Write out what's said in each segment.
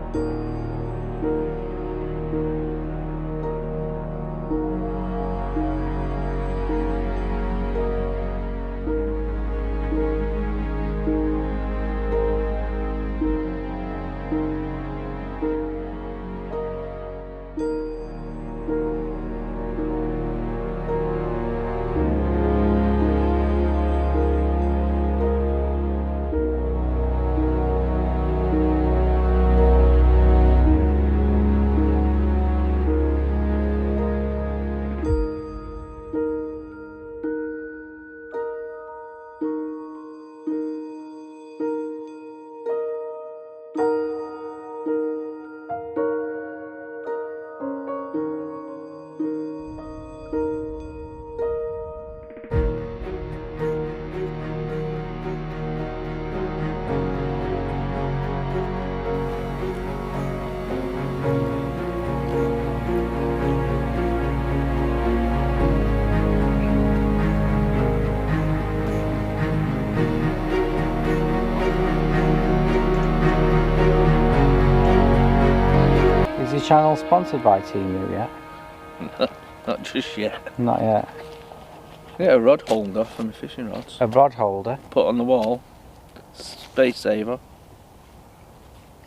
Is your channel sponsored by Timu yet? Not just yet. Not yet. Get a rod holder for my fishing rods. A rod holder? Put on the wall. Space saver.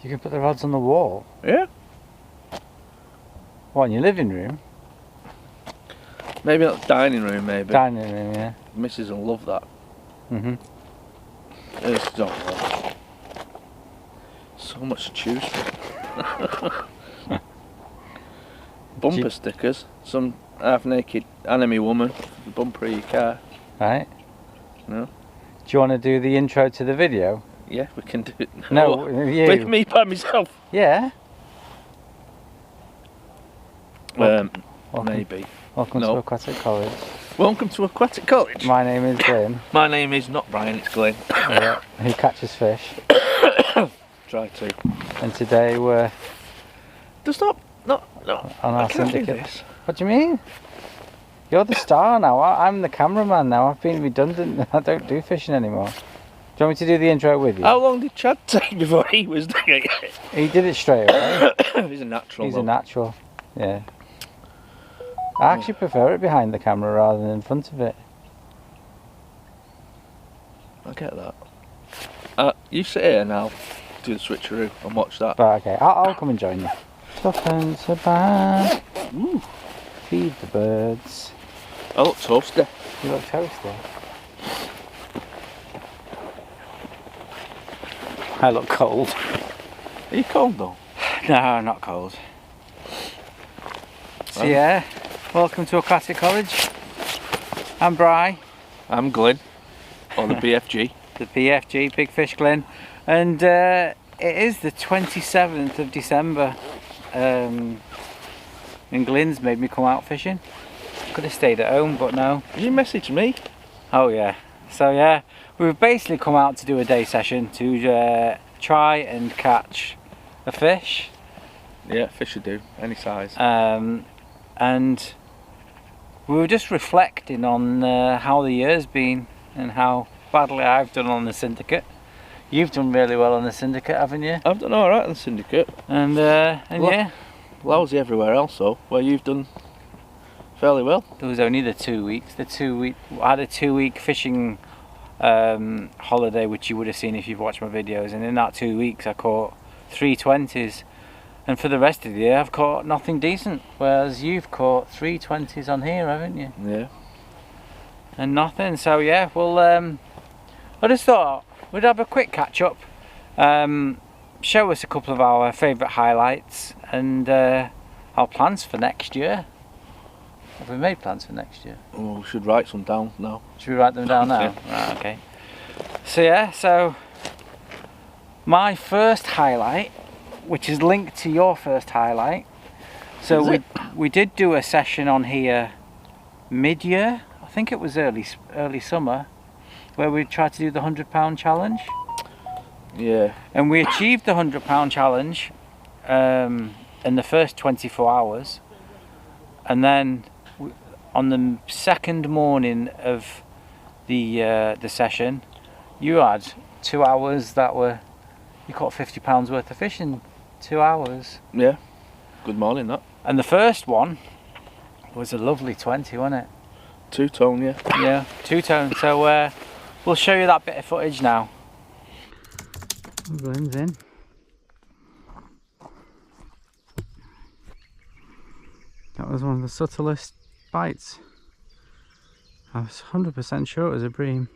You can put the rods on the wall? Yeah. What, in your living room? Maybe not dining room, maybe. Dining room, yeah. Mrs. will love that. It's don't know. So much to choose from. Bumper stickers. Some half-naked anime woman for the bumper of your car. Right. No. Do you want to do the intro to the video? Yeah, we can do it now. No, you. With me by myself. Yeah. Welcome. Welcome. Maybe. Welcome to Aquatic College. Welcome to Aquatic College. My name is Glenn. My name is not Brian, it's Glenn. Yeah, who catches fish. Try to. And today we're Stop. No. on our I can't do syndicate. this. What do you mean? You're the star now. I'm the cameraman now. I've been redundant. I don't do fishing anymore. Do you want me to do the intro with you? How long did Chad take before he was doing it? He did it straight away. He's a natural. He's though. a natural. Yeah. I actually prefer it behind the camera rather than in front of it. I get that. You sit here and I'll do the switcheroo and watch that. But okay, I'll come and join you. Tuppence a bag. Ooh. Feed the birds. I look toasty. You look toasty. I look cold. Are you cold though? No, not cold. So yeah, welcome to Aquatic College. I'm Bri. I'm Glenn. Or the BFG. The BFG, Big Fish Glenn. And it is the 27th of December. And Glenn's made me come out fishing. Could have stayed at home, but no. Did you message me? Oh yeah. So yeah, we've basically come out to do a day session to try and catch a fish. Yeah, fish would do, any size. And we were just reflecting on how the year's been and how badly I've done on the Syndicate. You've done really well on the Syndicate, haven't you? I've done alright on the Syndicate. And yeah. Lousy everywhere else though, where you've done fairly well. There was only the 2 weeks. I had a 2 week fishing holiday, which you would have seen if you've watched my videos, and in that 2 weeks I caught 3 20s, and for the rest of the year I've caught nothing decent, whereas you've caught 3 20s on here, haven't you? Yeah. And nothing. So yeah, well I just thought we'd have a quick catch up, show us a couple of our favourite highlights and our plans for next year. Have we made plans for next year? Well, we should write some down now. Should we write them down now? Yeah. Right, okay. So yeah, so my first highlight, which is linked to your first highlight. So we did do a session on here mid-year. I think it was early summer, where we tried to do the £100 challenge. Yeah. And we achieved the £100 challenge in the first 24 hours, and then on the second morning of the session, you had 2 hours that were, you caught £50 worth of fish in 2 hours. Yeah. Good morning, that. And the first one was a lovely 20, wasn't it? 2-tone, yeah. Yeah, 2-tone. So we'll show you that bit of footage now. Glenn's in. That was one of the subtlest bites. I was 100% sure it was a bream.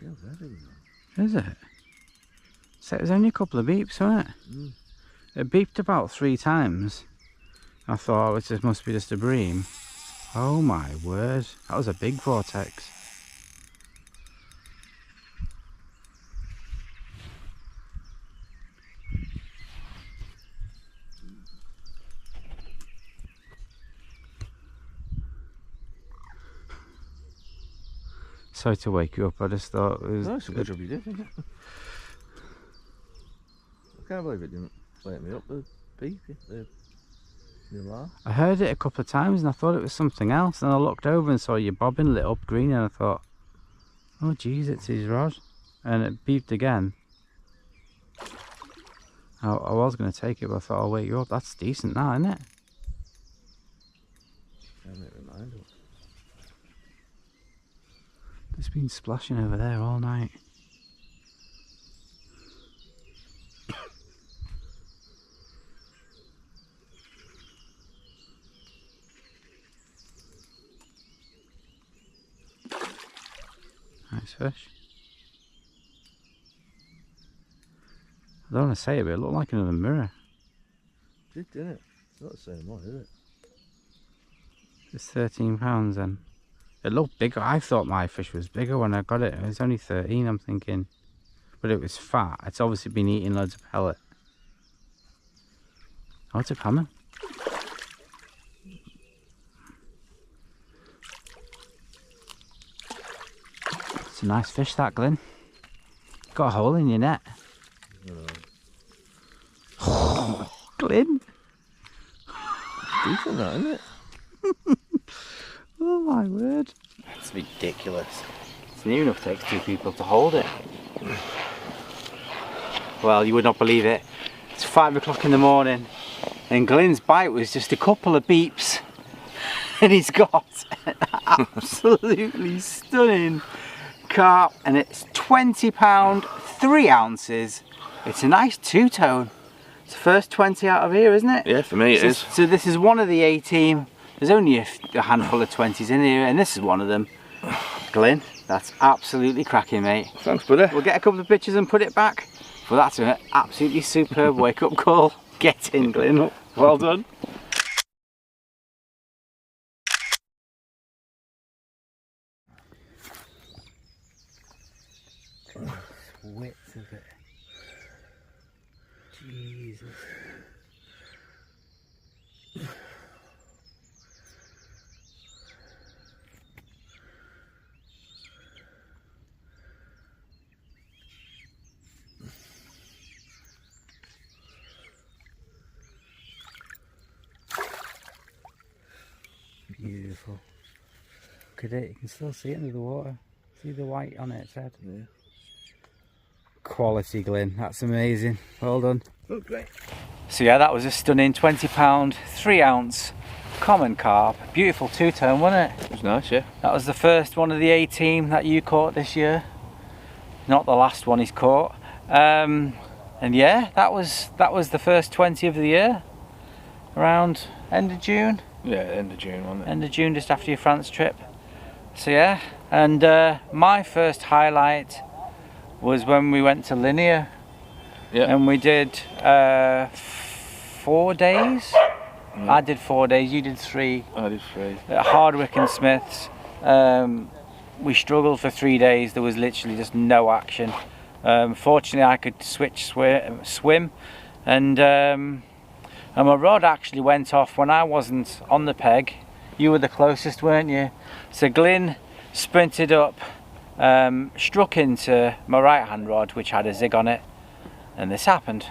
Feels heavy. Is it? So it was only a couple of beeps, wasn't it? Mm. It beeped about 3 times. I thought it just must be just a bream. Oh my word, that was a big vortex. Sorry to wake you up, I just thought it was... No, it's a good job you did, isn't it? I can't believe it didn't wake me up, the beep, the alarm. I heard it a couple of times and I thought it was something else, and I looked over and saw your bobbin lit up green and I thought, oh geez, it's his rod. And it beeped again. I was going to take it, but I thought I'll wake you up. That's decent now, isn't it? Can't make my mind up. It's been splashing over there all night. Nice fish. I don't want to say it, but it looked like another mirror. It did, didn't it? It's not the same one, is it? It's 13 pounds then. It looked bigger. I thought my fish was bigger when I got it. It was only 13, I'm thinking. But it was fat. It's obviously been eating loads of pellet. Oh, it's a coming. It's a nice fish, that, Glenn. Got a hole in your net. Glenn. Decent, that, isn't it? Oh my word. That's ridiculous. It's near enough takes 2 people to hold it. Well, you would not believe it. It's 5 o'clock in the morning and Glenn's bite was just a couple of beeps and he's got an absolutely stunning carp, and it's 20 pound, 3 ounces. It's a nice 2-tone. It's the first 20 out of here, isn't it? Yeah, for me it is. So this is one of the 18. There's only a handful of 20s in here, and this is one of them. Glenn, that's absolutely cracking, mate. Thanks, buddy. We'll get a couple of pictures and put it back. Well, that's an absolutely superb wake-up call. Get in, Glenn. Well done. Width of it. Jesus. Beautiful. Look at it, you can still see it under the water. See the white on its head? Yeah. Quality, Glenn, that's amazing. Well done. Look great. So yeah, that was a stunning 20 pound, 3 ounce common carp. Beautiful 2-tone, wasn't it? It was nice, yeah. That was the first one of the 18 that you caught this year. Not the last one he's caught. And yeah, that was the first 20 of the year. Around end of June. Yeah, end of June, wasn't it? End of June, just after your France trip. So yeah, and my first highlight was when we went to Linear. Yeah. And we did 4 days. Yeah. I did 4 days, you did 3. I did 3. At Hardwick and Smiths. We struggled for 3 days. There was literally just no action. Fortunately I could swim, and my rod actually went off when I wasn't on the peg. You were the closest, weren't you? So Glyn sprinted up, struck into my right hand rod, which had a zig on it, and this happened.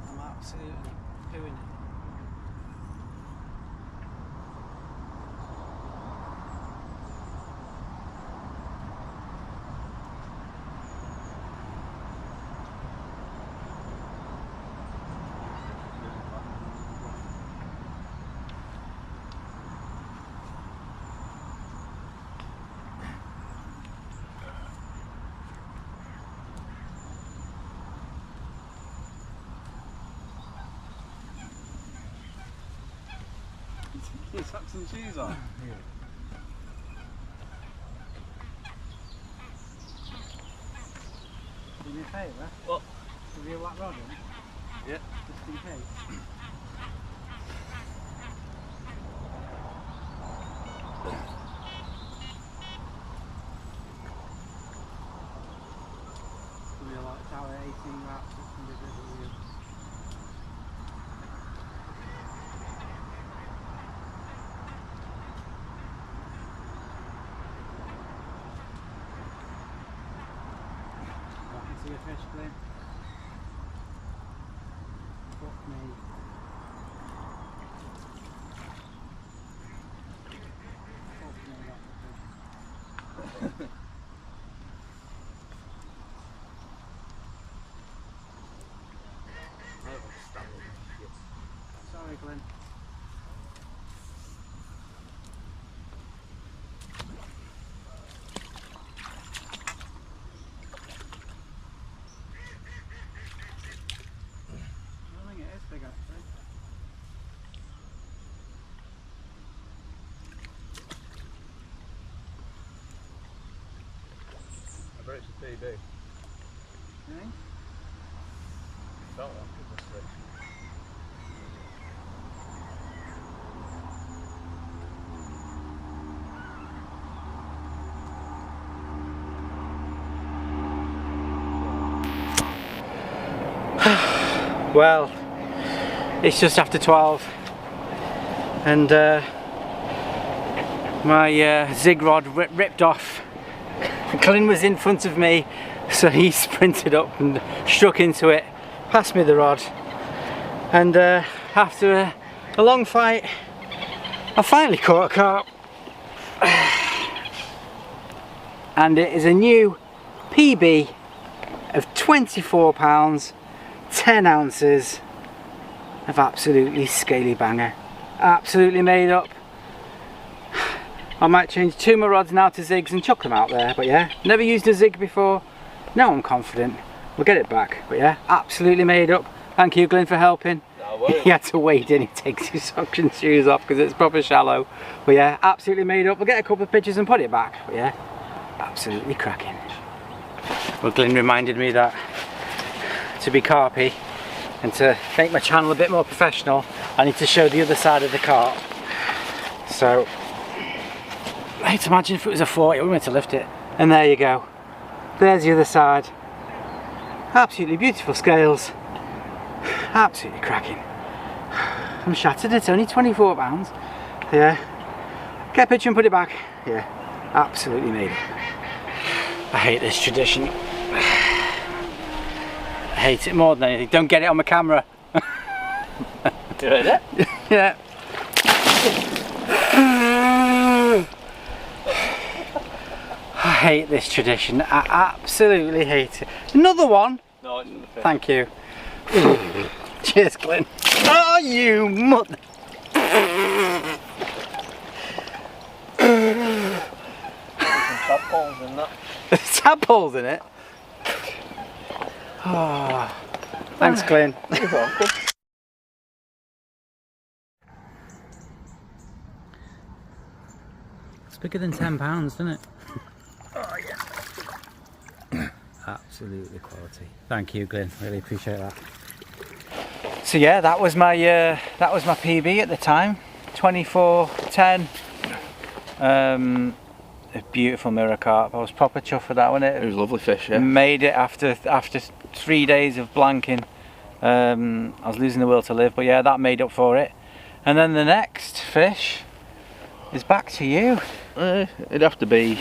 I'm absolutely doing it. You tuck some shoes on. Do me a favour? What? Give you a black rod in? Yeah. Just in case. Give you a like tower 18 wraps, it's going to be a bit of a weird. See a fish, Glyn? Fuck me. Fuck me, that's a fish. Sorry, Glyn. I think it is big actually. I bet it's a PB. Really? Felt like it was a switch. Well, it's just after 12 and my zig rod ripped off. Glyn was in front of me, so he sprinted up and struck into it, passed me the rod, and after a long fight I finally caught a carp. And it is a new PB of 24 pounds 10 ounces of absolutely scaly banger. Absolutely made up. I might change 2 of my rods now to zigs and chuck them out there, but yeah, never used a zig before. Now I'm confident we'll get it back, but yeah, absolutely made up. Thank you, Glyn, for helping. No, he had to wade in, he takes his suction shoes off because it's proper shallow, but yeah, absolutely made up. We'll get a couple of pictures and put it back, but yeah, absolutely cracking. Well, Glyn reminded me that to be carpy and to make my channel a bit more professional, I need to show the other side of the carp. So I hate to imagine if it was a 40, we were meant to lift it. And there you go. There's the other side. Absolutely beautiful scales. Absolutely cracking. I'm shattered, it's only 24 pounds. Yeah. Get a picture and put it back. Yeah. Absolutely made it. I hate this tradition. I hate it more than anything. Don't get it on my camera. You heard it? Yeah. I hate this tradition. I absolutely hate it. Another one? No, it's in the fish. Thank you. Cheers, Glyn. Oh, you mother. Some tadpoles in that. There's tadpoles in it. Oh, thanks, Glyn. You're welcome. Looks bigger than £10, doesn't it? Oh yeah. Absolutely quality. Thank you, Glyn. Really appreciate that. So yeah, that was my PB at the time, 24.10. A beautiful mirror carp. I was proper chuffed with that one. It was a lovely fish, yeah. Made it after 3 days of blanking. I was losing the will to live, but yeah, that made up for it. And then the next fish is back to you. It'd have to be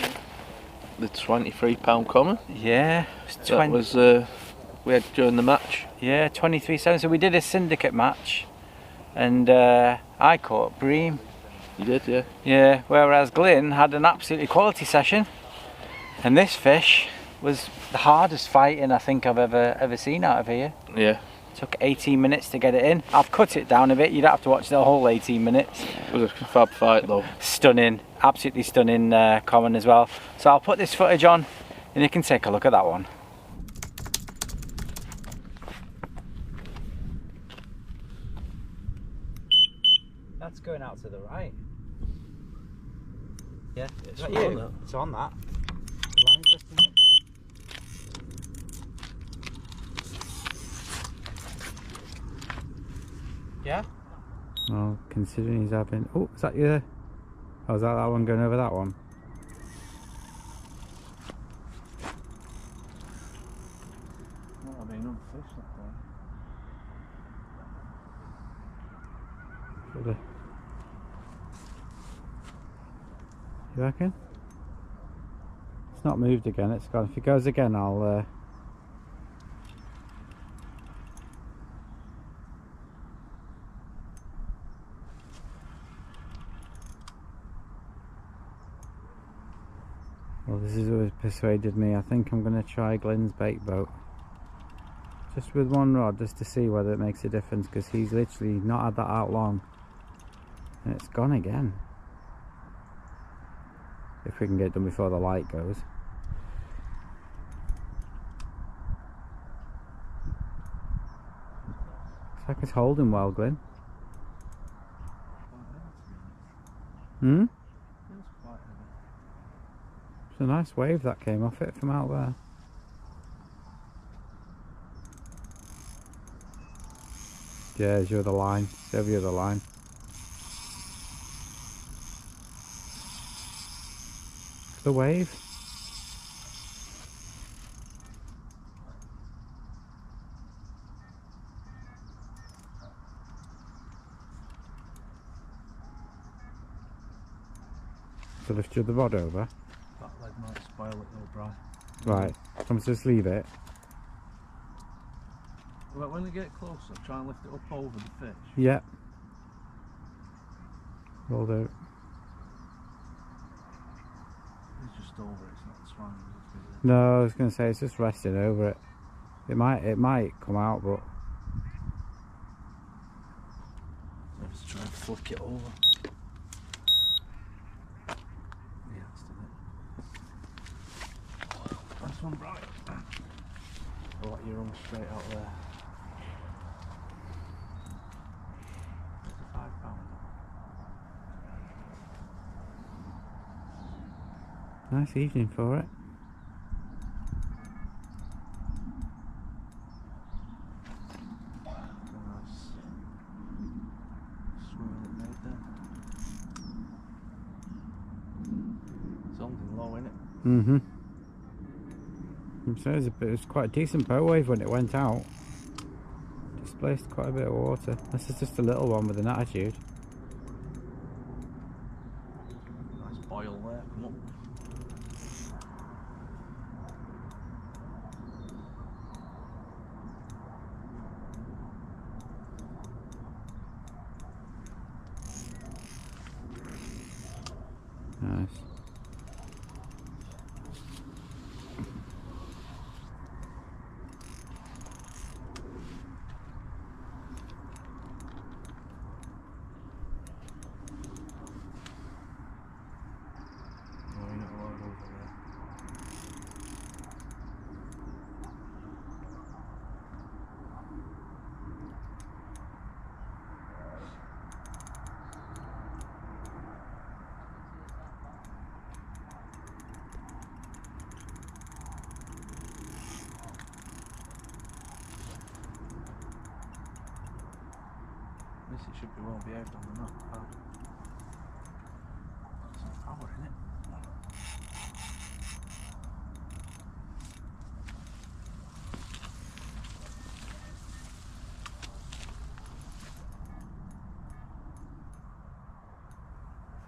the £23 common. Yeah, That was we had during the match. Yeah, 23.7. So we did a syndicate match, and I caught bream. You did, yeah. Yeah, whereas Glyn had an absolutely quality session, and this fish was the hardest fighting I think I've ever seen out of here. Yeah. Took 18 minutes to get it in. I've cut it down a bit. You don't have to watch the whole 18 minutes. It was a fab fight though. Stunning, absolutely stunning common as well. So I'll put this footage on, and you can take a look at that one. That's going out to the right. Yeah, It's that on you? that. It's on that. The line's lifting up. Yeah? Well, considering he's having... Oh, is that you? Oh, is that one going over that one? Well, I mean, fish that Should you reckon? It's not moved again, it's gone. If it goes again, I'll... Well, this is what persuaded me. I think I'm going to try Glyn's bait boat. Just with one rod, just to see whether it makes a difference, because he's literally not had that out long. And it's gone again. If we can get it done before the light goes. Looks like it's holding well, Glyn. Hmm? It's a nice wave that came off it from out there. Yeah, there's your other line. It's over the other line. The wave. So lift the rod over. That leg might spoil it though, Brian. Right, I'm just leave it. Well, when we get closer, try and lift it up over the fish. Yeah. Will do. It's just over it, it's not swung. No, I was going to say it's just resting over it. It might come out, but Let's try and flick it over. Yeah, that's done it. Nice one, Brian. I'll let you run straight out there. It's a £5. nice evening for it. Nice swirl it made there. Something low in it. Mm-hmm. So it was quite a decent bow wave when it went out. Displaced quite a bit of water. This is just a little one with an attitude. Nice boil there, come up. Nice. Very should be well behaved on the map. Some power in it.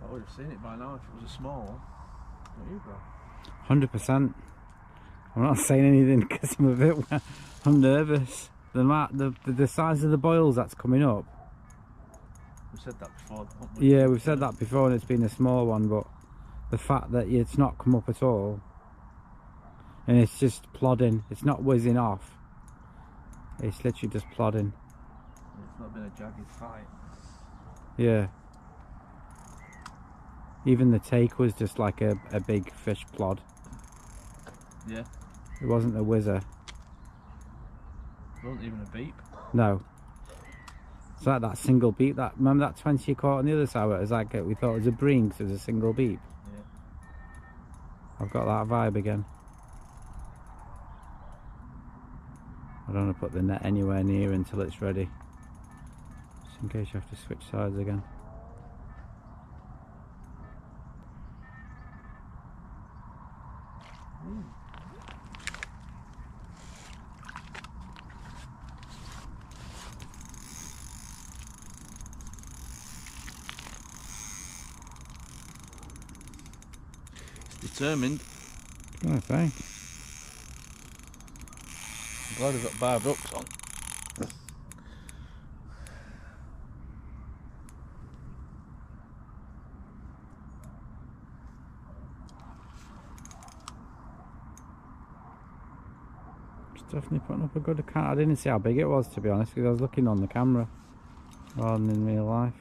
I would have seen it by now if it was a small one. Don't you, bro? 100%. I'm not saying anything because I'm nervous. The size of the boils that's coming up. We said that before, haven't we? Yeah, we've said that before, and it's been a small one, but the fact that it's not come up at all, and it's just plodding, it's not whizzing off, it's literally just plodding. It's not been a jagged fight. Yeah. Even the take was just like a big fish plod. Yeah. It wasn't a whizzer. It wasn't even a beep. No. It's like that single beep. Remember that 20 you caught on the other side? It was like we thought it was a bream because it was a single beep. Yeah. I've got that vibe again. I don't want to put the net anywhere near until it's ready, just in case you have to switch sides again. Determined. I think. I'm glad I've got bar Brooks on. It's definitely putting up a good account. I didn't see how big it was, to be honest, because I was looking on the camera rather than in real life.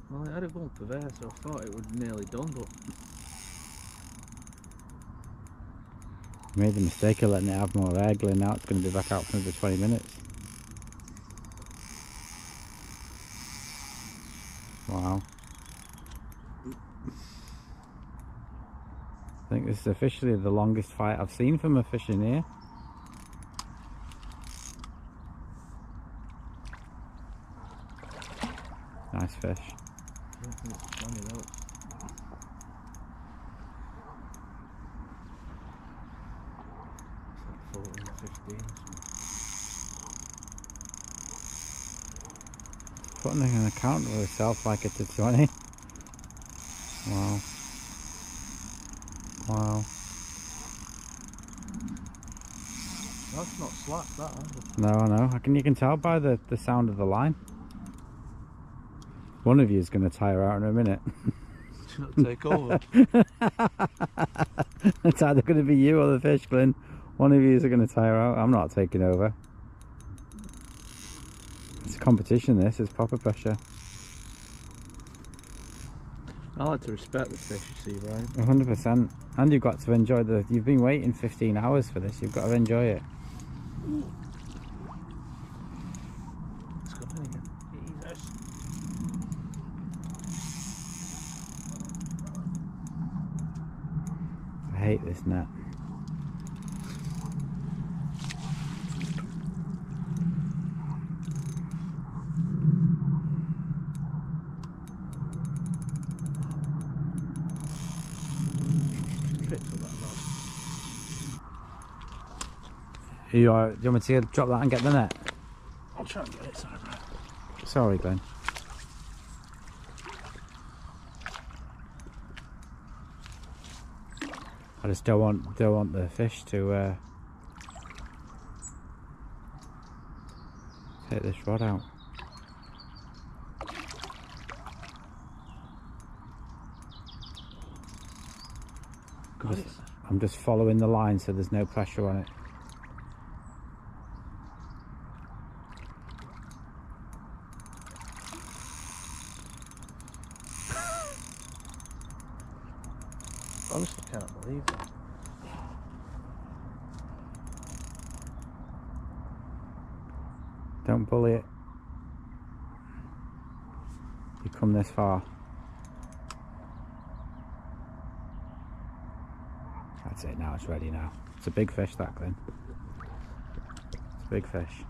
Well, it had a bumper there, so I thought it was nearly done, but I made the mistake of letting it have more air glare. Now it's going to be back out for another 20 minutes. Wow. I think this is officially the longest fight I've seen from a fish in here. Nice fish. I don't think it's funny though. It's like 14, 15 or something. Putting an account of itself like it's a 20. Wow. Wow. That's not slack, that either. No, I know. You can tell by the sound of the line. One of you is going to tire out in a minute. Take over. It's either going to be you or the fish, Glenn. One of you is going to tire out. I'm not taking over. It's a competition, this. It's proper pressure. I like to respect the fish, you see, Brian. 100%. And you've got to enjoy you've been waiting 15 hours for this. You've got to enjoy it. Let's go in again. Jesus. I hate this net. Do you want me to drop that and get the net? I'll try and get it, sorry, Brian. Sorry, Glenn. I just don't want the fish to take this rod out. I'm just following the line so there's no pressure on it. Honestly, can't believe it. Don't bully it. You come this far. That's it now, it's ready now. It's a big fish, that, Glenn. It's a big fish.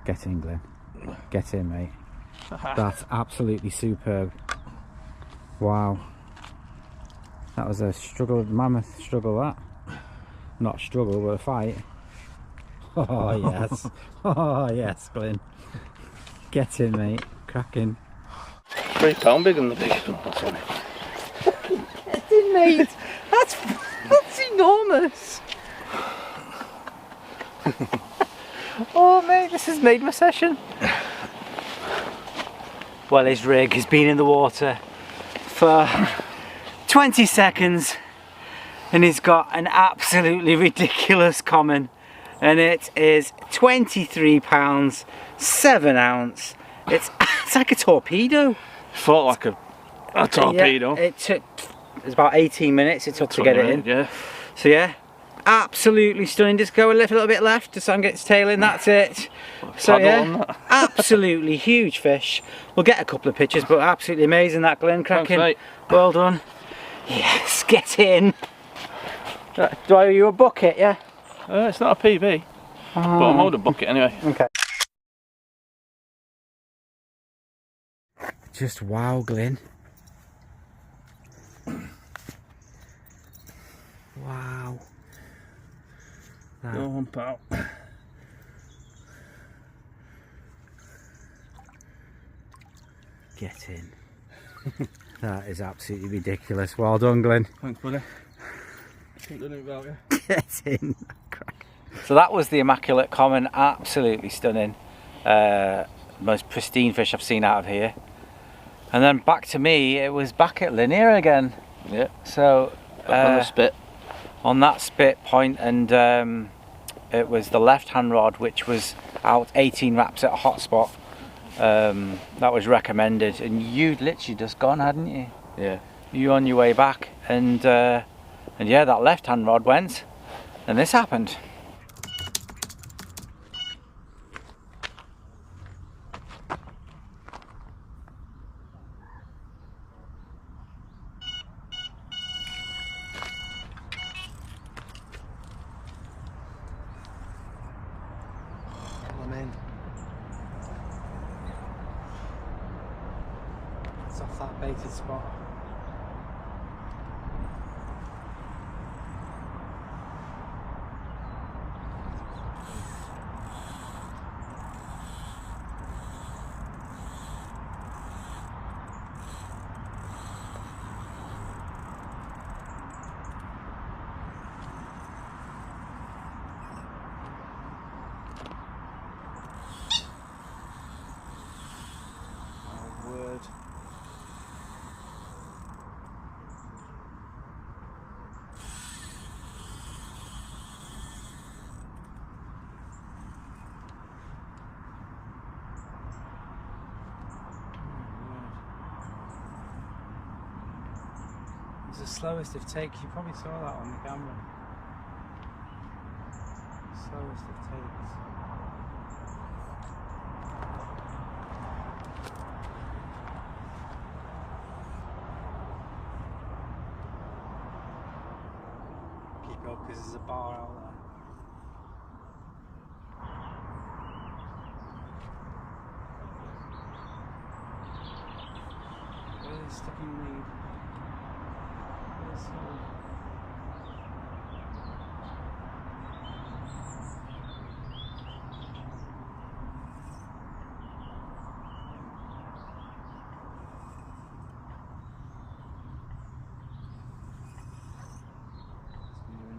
Get in, Glenn. Get in, mate. That's absolutely superb. Wow. That was a struggle, mammoth struggle, that. Not a struggle, but a fight. Oh, yes. Oh, yes, Glenn. Get in, mate. Cracking. £3 bigger than the biggest one, that's on it. Get in, mate. That's enormous. Oh, mate, this has made my session. Well, his rig has been in the water for 20 seconds and he's got an absolutely ridiculous common, and it is £23, 7 ounce. It's like a torpedo. Fought like a torpedo. Yeah, it was about 18 minutes it took to get it in. Yeah. So yeah, absolutely stunning. Just go a little bit left just so I can get its tail in, that's it. So yeah, absolutely huge fish. We'll get a couple of pictures, but absolutely amazing, that, Glenn. Cracking. Thanks, mate. Well done. Yes, get in. Do I owe you a bucket, yeah? It's not a PB, but I'm holding a bucket anyway. Okay. Just wow, Glenn. Wow. Go on, pal. Get in. That is absolutely ridiculous. Well done, Glenn. Thanks, buddy. Something about you. Get in. So that was the immaculate common. Absolutely stunning. Most pristine fish I've seen out of here. And then back to me, it was back at Lanier again. Yeah. So on the spit. On that spit point, and it was the left hand rod which was out 18 wraps at a hot spot. That was recommended, and you'd literally just gone, hadn't you? Yeah. You on your way back, and yeah, that left hand rod went, and this happened. It's off that baited spot. Oh, word. It was the slowest of takes. You probably saw that on the camera. Slowest of takes. Keep up because there's a bar out there. Really sticking lead.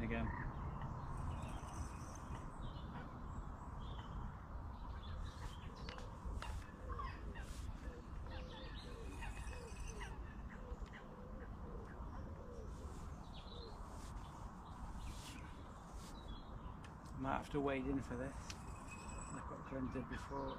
Again. Might have to wade in for this, like what Glenn did before.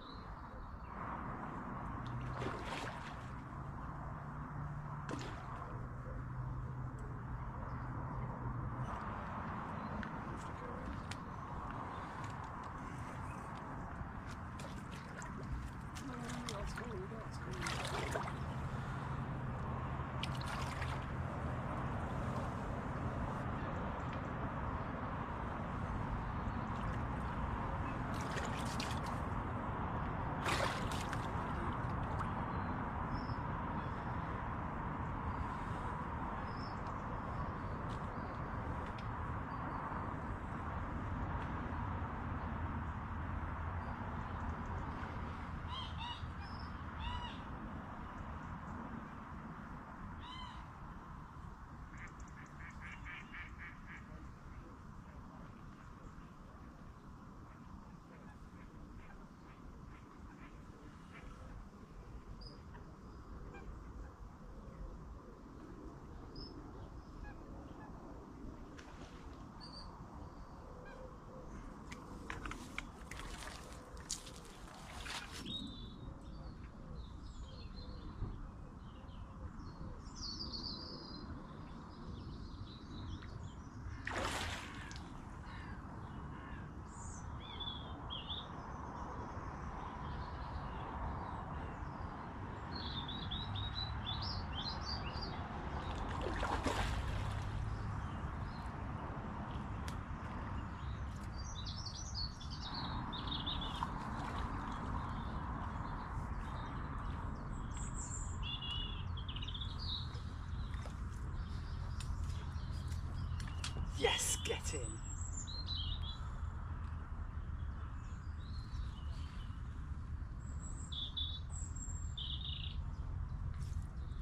Yes, get in.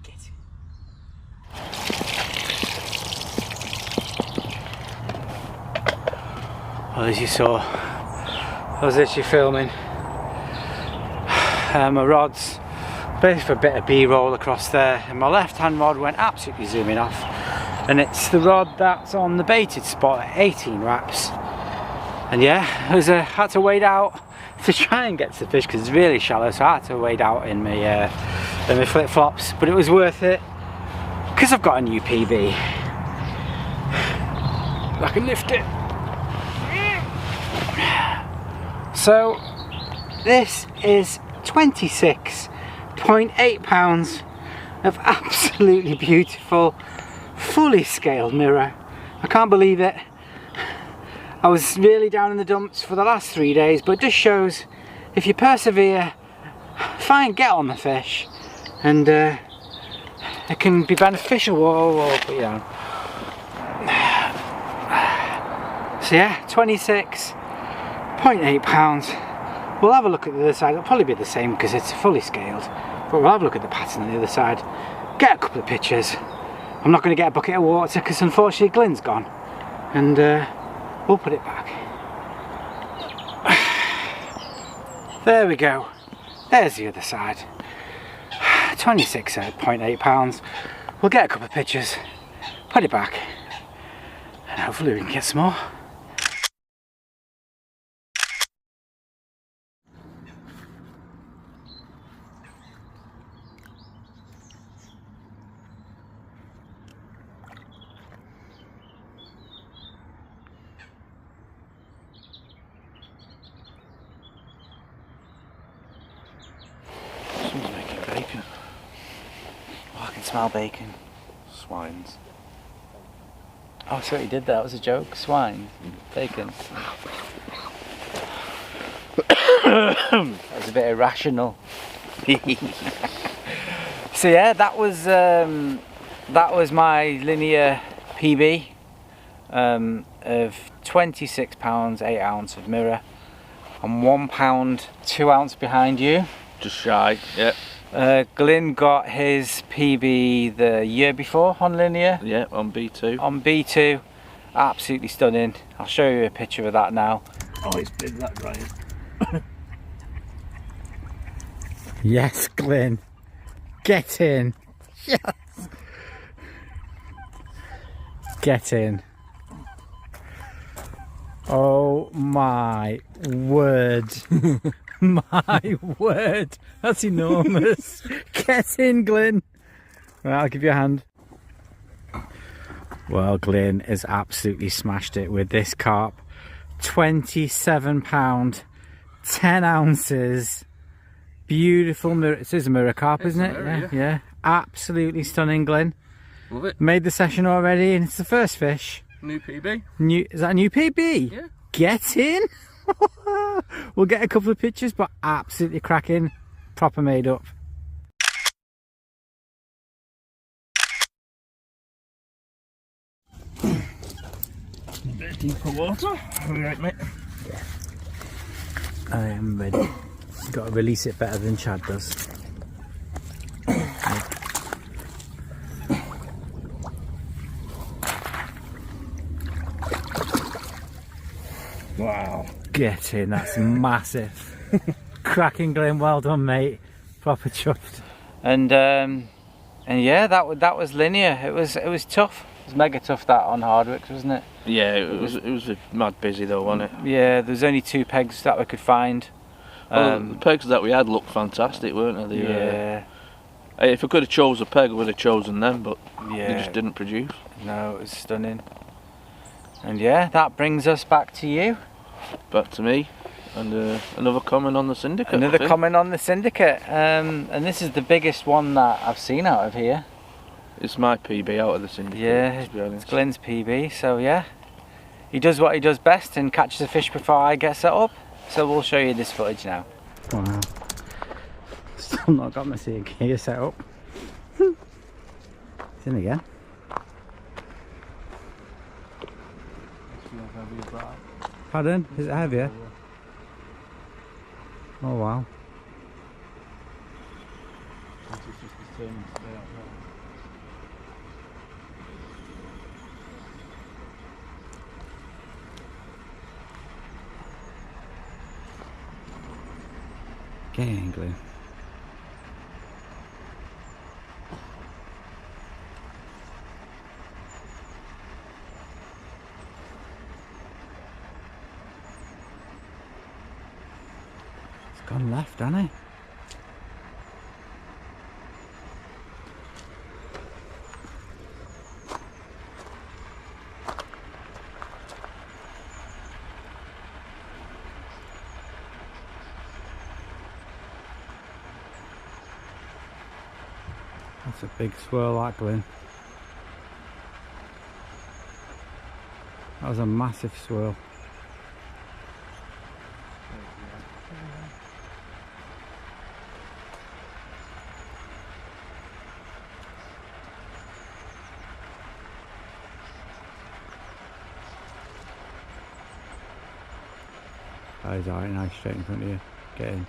Get in. Well, as you saw, I was literally filming my rods, both for a bit of B-roll across there, and my left-hand rod went absolutely zooming off, and it's the rod that's on the baited spot at 18 wraps. And yeah, I had to wade out to try and get to the fish because it's really shallow, so I had to wade out in my flip-flops, but it was worth it because I've got a new PB. I can lift it. So this is 26.8 pounds of absolutely beautiful, fully scaled mirror. I can't believe it. I was really down in the dumps for the last 3 days, but it just shows if you persevere, get on the fish, and it can be beneficial. Whoa, put you down. So yeah, 26.8 pounds. We'll have a look at the other side. It'll probably be the same because it's fully scaled, but we'll have a look at the pattern on the other side, get a couple of pictures. I'm not going to get a bucket of water because unfortunately Glenn's gone, and we'll put it back. There we go. There's the other side. 26.8 pounds. We'll get a couple of pictures, put it back, and hopefully we can get some more. Someone's making bacon. Oh, I can smell bacon. Swines. Oh, so he did that. That was a joke. Swine, bacon. That was a bit irrational. So yeah, that was my linear PB of £26, 8 ounce of mirror. I'm £1, 2 ounce behind you. Just shy, yeah. Glyn got his PB the year before on linear. Yeah, on B2. On B2, absolutely stunning. I'll show you a picture of that now. Oh, it's been that dry. Yes, Glyn. Get in. Yes. Get in. Oh my word. My word. That's enormous. Get in, Glyn. Right, I'll give you a hand. Well, Glyn has absolutely smashed it with this carp. £27, 10 ounces. Beautiful mirror. It is a mirror carp, isn't it? Mirror, Yeah. Absolutely stunning, Glyn. Love it. Made the session already, and it's the first fish. New PB. Is that a new PB? Yeah. Get in. We'll get a couple of pictures, but absolutely cracking. Proper made up. A bit deeper water. Are we right, mate? Yeah. I am ready. Got to release it better than Chad does. Wow. Get in, that's massive. Cracking, Glyn, well done, mate. Proper chuffed. And yeah, that was linear. It was tough. It was mega tough, that on Hardwicks, wasn't it? Yeah, it was mad busy though, wasn't it? Yeah, there was only 2 pegs that we could find. Well, the pegs that we had looked fantastic, weren't they? Yeah. If I could have chose a peg, I would have chosen them, but Yeah. they just didn't produce. No, it was stunning. And yeah, that brings us back to you. Back to me, and another comment on the Syndicate. Another comment on the Syndicate, and this is the biggest one that I've seen out of here. It's my PB out of the Syndicate. Yeah, to be honest. it's Glyn's PB, so yeah. He does what he does best and catches a fish before I get set up. So we'll show you this footage now. Wow. Still not got my gear set up. It's in again. Pardon? Is it heavier? Oh wow. It's just determined to stay out there. Get angling. It's gone left, hasn't it? That's a big swirl, that, Glyn. That was a massive swirl. That is alright, nice, straight in front of you. Get in.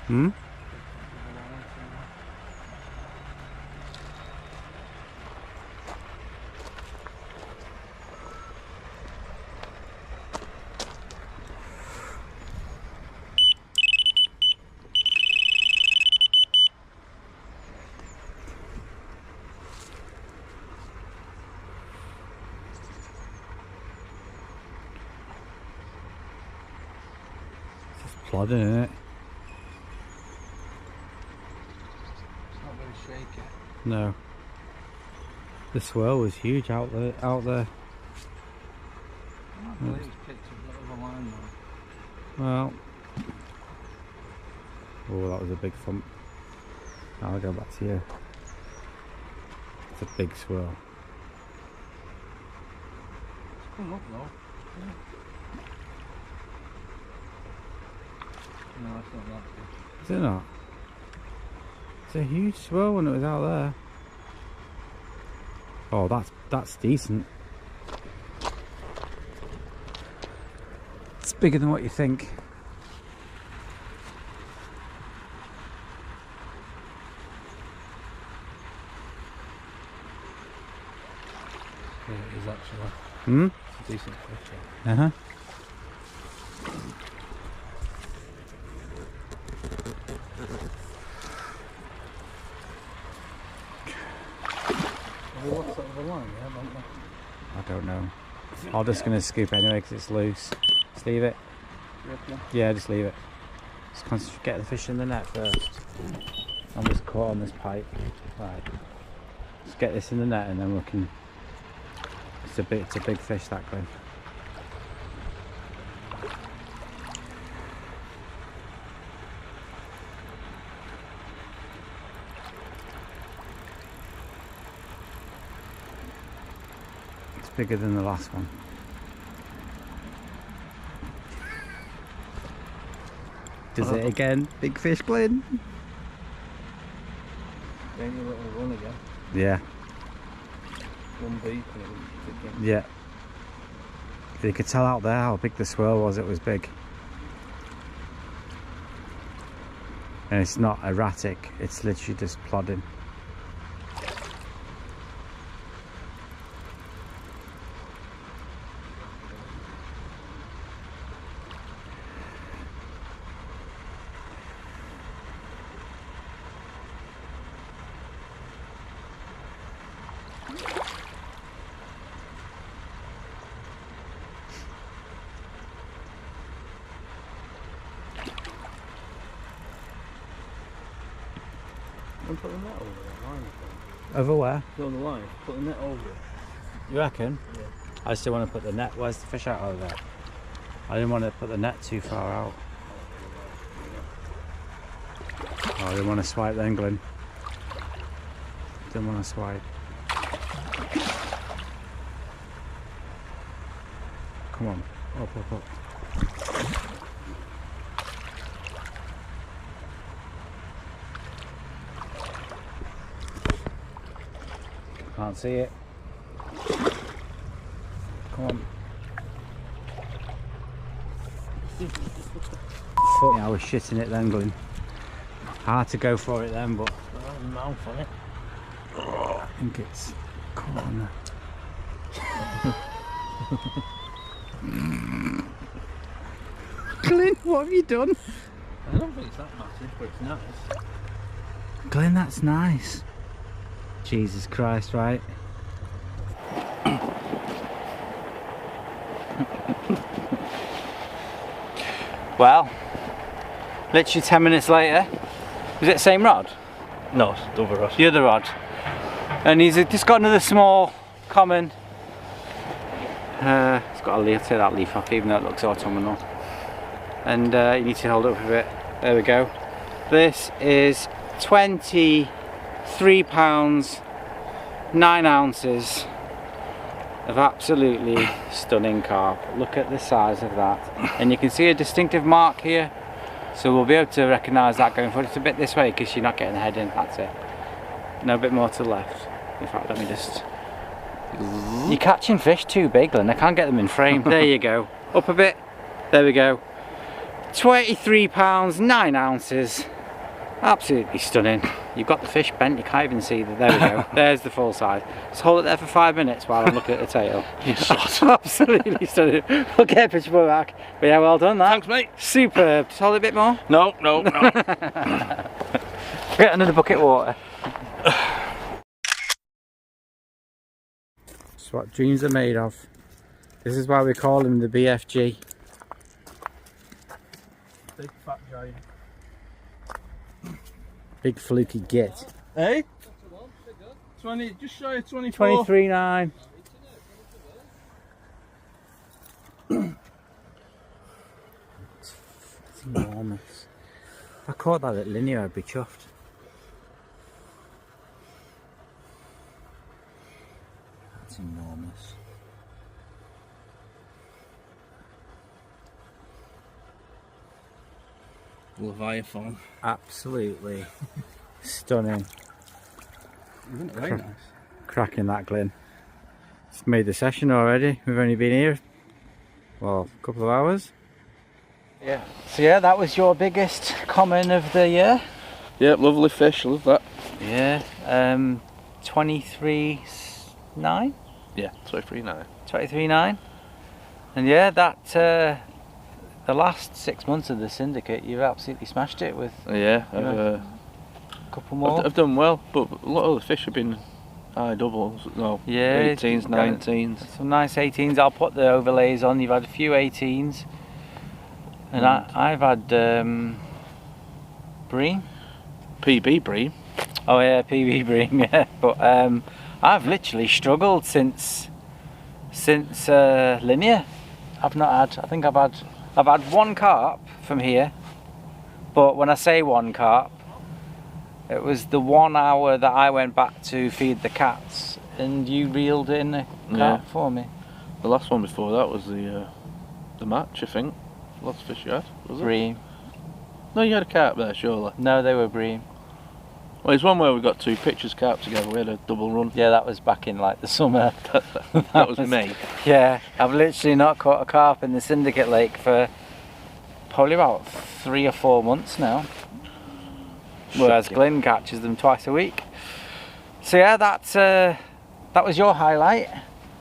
Hmm? It's just plodding, isn't it? Shake it. No. The swirl was huge out there. I believe it's picked up a bit of a line though. Well. Oh, that was a big thump. I'll go back to you. It's a big swirl. It's come up though. Yeah. No, that's not that good. Is it not? It's a huge swirl when it was out there. Oh, that's decent. It's bigger than what you think. Yeah, it is actually. Hmm? It's a decent fish. Uh-huh. Have we lost that with a line? Yeah, haven't we? I don't know. I'm just going to scoop anyway because it's loose. Just leave it. Reckon? Yeah, just leave it. Just concentrate, get the fish in the net first. I'm just caught on this pipe. Right. Just get this in the net and then we can. It's a big fish, that Glen. It's bigger than the last one. Does it again? Big fish, Glen. Gave me a little run again. Yeah. One beep and it was kicking. Yeah. You could tell out there how big the swirl was. It was big. And it's not erratic. It's literally just plodding. And put the net over that line. Over where? Go on the line, put the net over it. You reckon? Yeah. I still want to put the net. Where's the fish out over there? I didn't want to put the net too far out. Oh, I didn't want to swipe then, Glen. Didn't want to swipe. Come on. Up, up, up. Can't see it. Come on. Funny, I was shitting it then, Glenn. Hard to go for it then, but Mouth on it. I think it's. Come on. Glenn, what have you done? I don't think it's that massive, but it's nice. Glenn, that's nice. Jesus Christ, right? Well, literally 10 minutes later, was it the same rod? No, it's the other rod. The other rod. And he's just got another small, common. It's got a leaf, take that leaf off, even though it looks autumnal. And you need to hold it up a bit. There we go. This is 23 pounds, 9 ounces of absolutely stunning carp. Look at the size of that. And you can see a distinctive mark here. So we'll be able to recognise that going forward. It's a bit this way because you're not getting the head in, that's it. No, a bit more to the left. In fact, let me just... You're catching fish too big, Glenn. I can't get them in frame. There you go. Up a bit. There we go. 23 pounds, 9 ounces. Absolutely stunning. You've got the fish bent, you can't even see that. There we go. There's the full size. Just hold it there for 5 minutes while I'm looking at the tail. Absolutely stunning. We'll get a picture of it back. But yeah, well done that. Thanks, mate. Superb. Just hold it a bit more. No. Get another bucket of water. That's what dreams are made of. This is why we call him the BFG. Big fat giant. Big fluky git. Hey? 20, just shy of 24. 23.9. It's enormous. If I caught that at linear, I'd be chuffed. That's enormous. Leviathan. Absolutely stunning. Isn't it very nice? Cracking that, Glenn. It's made the session already. We've only been here, well, a couple of hours. Yeah. So yeah, that was your biggest common of the year. Yep, lovely fish, love that. Yeah. 23.9. Yeah, 23.9. 23.9. And yeah, that the last 6 months of the Syndicate, you've absolutely smashed it with Yeah, a couple more. I've done well, but a lot of the fish have been high doubles. No, Yeah, 18s, 19s. Some nice 18s. I'll put the overlays on. You've had a few 18s, and I've had bream. PB bream. Oh yeah, PB bream. Yeah, but I've literally struggled since linear. I've not had. I think I've had one carp from here, but when I say one carp, it was the 1 hour that I went back to feed the cats, and you reeled in a carp for me. The last one before that was the match, I think. Last fish you had, was it? Bream. No, you had a carp there, surely. No, they were bream. Well, there's one where we got 2 pictures carp together. We had a double run. Yeah, that was back in like the summer. That was me. Yeah, I've literally not caught a carp in the Syndicate Lake for probably about 3 or 4 months now. Whereas Glyn catches them twice a week. So yeah, that was your highlight.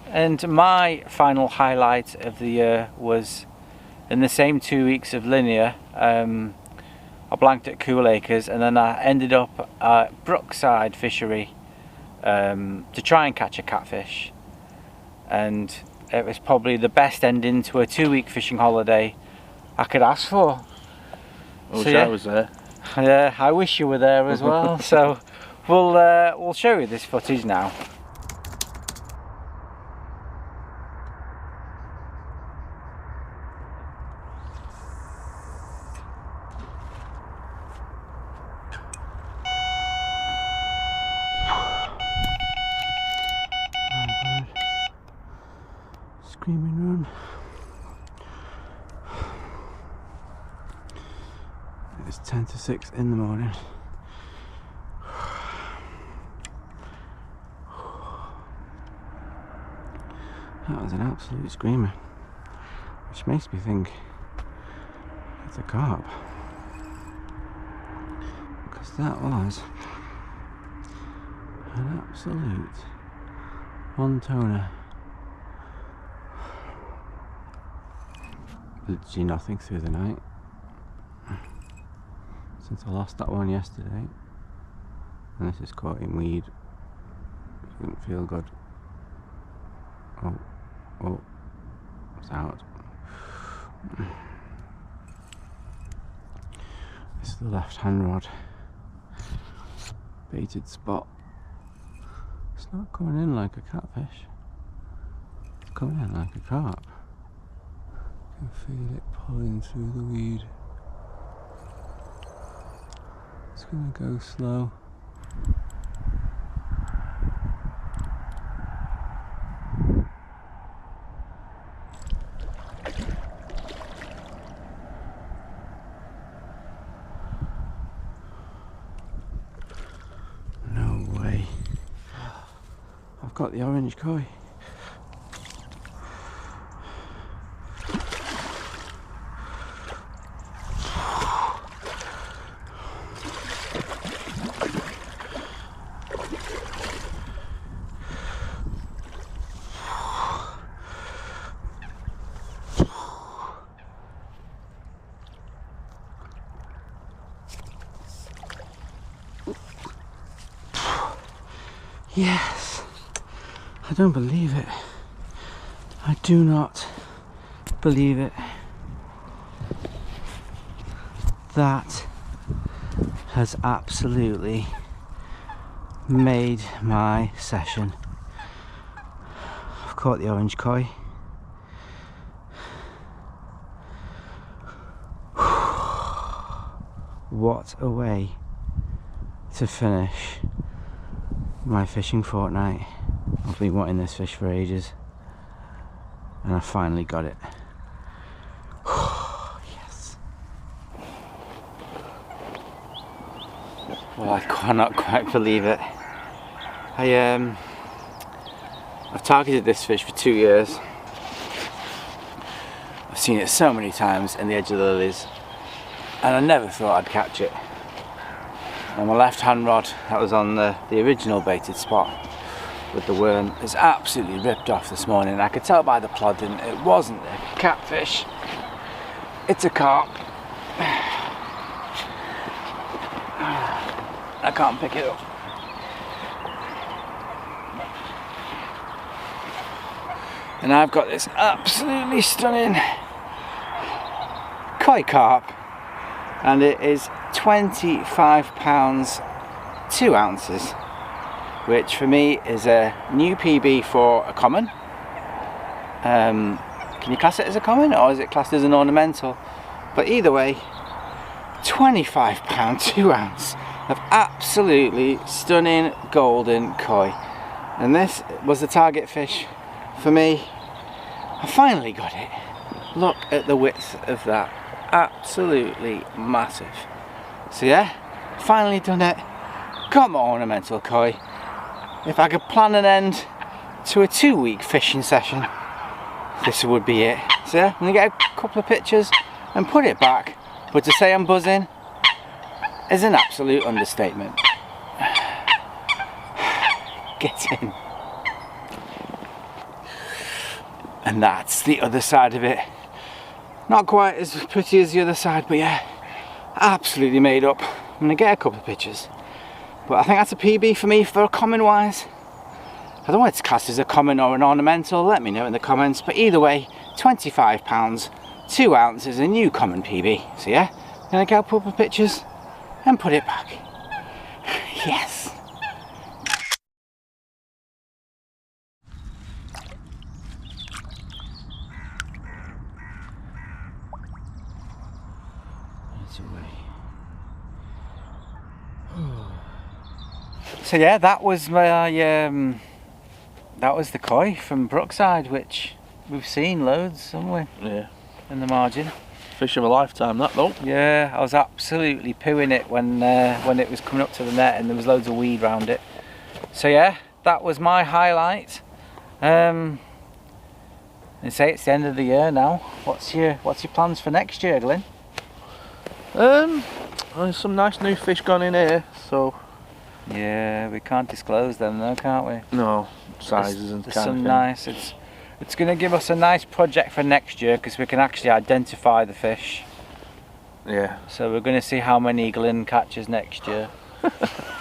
And my final highlight of the year was in the same 2 weeks of linear. I blanked at Cool Acres, and then I ended up at Brookside fishery to try and catch a catfish. And it was probably the best ending to a 2-week fishing holiday I could ask for. I wish I was there. Yeah, I wish you were there as well. So we'll show you this footage now. Screaming run. It's 10 to 6 in the morning. That was an absolute screamer, which makes me think it's a carp, because that was an absolute one-toner. Literally nothing through the night since I lost that one yesterday, and this is caught in weed. Didn't feel good. Oh, it's out. This is the left hand rod baited spot. It's not coming in like a catfish, it's coming in like a carp. I can feel it pulling through the weed. It's gonna go slow. Got the orange koi. Yes. I don't believe it. I do not believe it. That has absolutely made my session. I've caught the orange koi. What a way to finish my fishing fortnight. I've been wanting this fish for ages, and I finally got it. Yes. Well, I cannot quite believe it. I've targeted this fish for 2 years. I've seen it so many times in the edge of the lilies, and I never thought I'd catch it. And my left hand rod, that was on the original baited spot with the worm, is absolutely ripped off this morning. I could tell by the plodding it wasn't a catfish, it's a carp. I can't pick it up. And I've got this absolutely stunning koi carp, and it is 25 pounds 2 ounces, which for me is a new PB for a common. Can you class it as a common, or is it classed as an ornamental? But either way, 25 pound 2 ounce of absolutely stunning golden koi, and this was the target fish for me. I finally got it. Look at the width of that, absolutely massive. So yeah, finally done it. Got my ornamental koi. If I could plan an end to a 2-week fishing session, this would be it. So yeah, I'm gonna get a couple of pictures and put it back, but to say I'm buzzing is an absolute understatement. Get in. And that's the other side of it. Not quite as pretty as the other side, but yeah, absolutely made up. I'm gonna get a couple of pictures, but I think that's a PB for me for a common wise. I don't know if it's classed as a common or an ornamental, let me know in the comments, but either way, 25 pounds 2 ounces, a new common PB. So yeah, I'm gonna get a couple of pictures and put it back. Yes. So yeah, that was my that was the koi from Brookside, which we've seen loads, haven't we? Yeah. In the margin. Fish of a lifetime, that though. Yeah, I was absolutely pooing it when it was coming up to the net and there was loads of weed around it. So yeah, that was my highlight. And say it's the end of the year now. What's your plans for next year, Glyn? There's some nice new fish gone in here, so Yeah, we can't disclose them though, can't we? no sizes and There's kind some of thing. nice. It's going to give us a nice project for next year because we can actually identify the fish. Yeah. So we're going to see how many Glyn catches next year,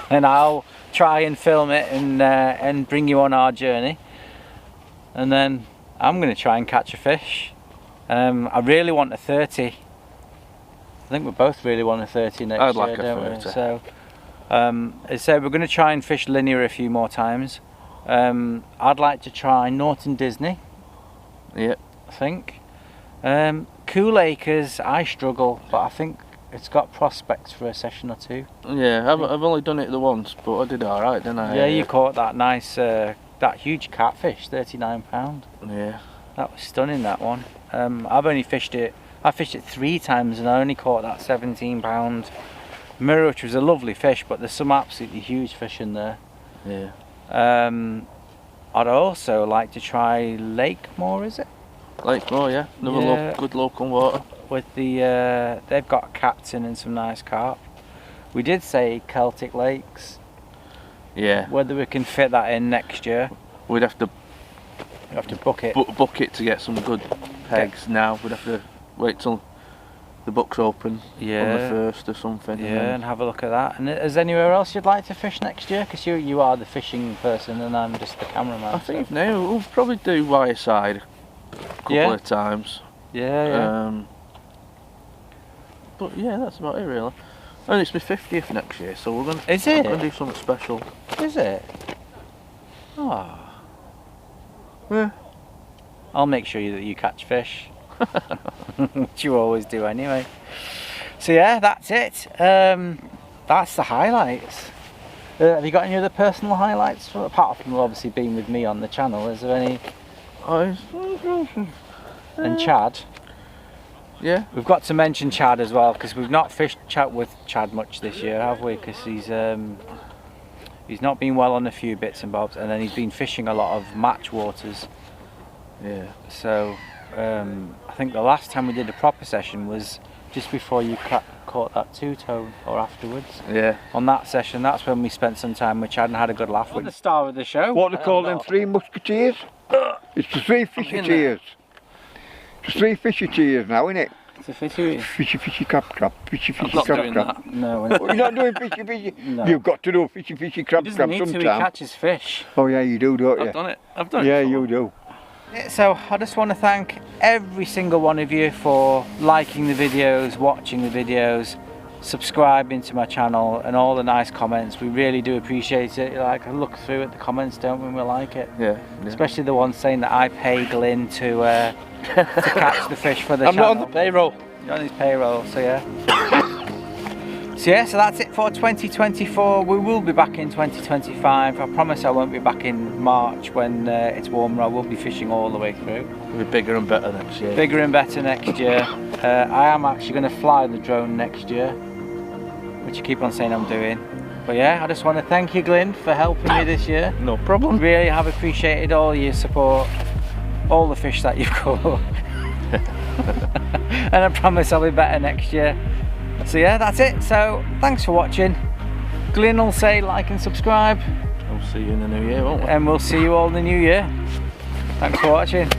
and I'll try and film it and bring you on our journey. And then I'm going to try and catch a fish. I really want a 30. I think we both really want a 30 next year, I'd like a don't 30. we? So, as I said, we're going to try and fish linear a few more times. I'd like to try Norton Disney. Yeah. I think. Cool Acres, I struggle, but I think it's got prospects for a session or two. Yeah, I've only done it the once, but I did alright, didn't I? Yeah, you caught that nice, that huge catfish, £39. Yeah. That was stunning, that one. I've only fished it, I fished it 3 times and I only caught that £17 mirror, which was a lovely fish, but there's some absolutely huge fish in there. Yeah. I'd also like to try Lakemore, is it? Lakemore, yeah. Another Yeah. good local water. With the, they've got captain and some nice carp. We did say Celtic Lakes, Yeah. whether we can fit that in next year. We'd have to You have to book it. book it to get some good pegs now. We'd have to wait till the book's open on the Yeah. 1st or something. Yeah, and have a look at that. And is there anywhere else you'd like to fish next year? Because you are the fishing person and I'm just the cameraman. I think now we'll probably do Wyreside a couple Yeah. of times. Yeah. But yeah, that's about it really. And it's my 50th next year, so we're gonna Is it? We're gonna do something special. Is it? Oh. Yeah. I'll make sure that you catch fish. Which you always do anyway. So yeah, that's it. That's the highlights. Have you got any other personal highlights? Apart from obviously being with me on the channel, is there any? And Chad? Yeah. We've got to mention Chad as well, because we've not fished with Chad much this year, have we? Because he's not been well on a few bits and bobs, and then he's been fishing a lot of match waters. Yeah. So I think the last time we did a proper session was just before you caught that two-tone, or afterwards. Yeah. On that session, that's when we spent some time with Chad and had a good laugh with the star of the show. What they call them 3 musketeers? It's the 3 fisheteers. It's 3 fisheteers now, isn't it? It's a fishy. Fishy, crab, fishy, I'm not crab, doing crab. that. No, Oh, you're not doing fishy. No. You've got to do fishy, he crab, doesn't need to, he sometime. catches fish. Oh yeah, you do, don't you? I've done it. I've done it. Yeah, before. you do. So I just want to thank every single one of you for liking the videos, watching the videos, subscribing to my channel, and all the nice comments. We really do appreciate it. Like, I look through at the comments, don't we? We like it. Yeah. Especially the ones saying that I pay Glyn to catch the fish for the I'm channel. not on the payroll. You're on his payroll, so yeah. So that's it for 2024. We will be back in 2025. I promise I won't be back in March when it's warmer. I will be fishing all the way through. It'll be bigger and better next year. Bigger and better next year. I am actually going to fly the drone next year, which I keep on saying I'm doing. But yeah, I just want to thank you, Glyn, for helping me this year. No problem. Really have appreciated all your support, all the fish that you've caught. And I promise I'll be better next year. So yeah, that's it. So thanks for watching. Glyn will say like and subscribe. We'll see you in the new year, won't we? And we'll see you all in the new year. Thanks for watching.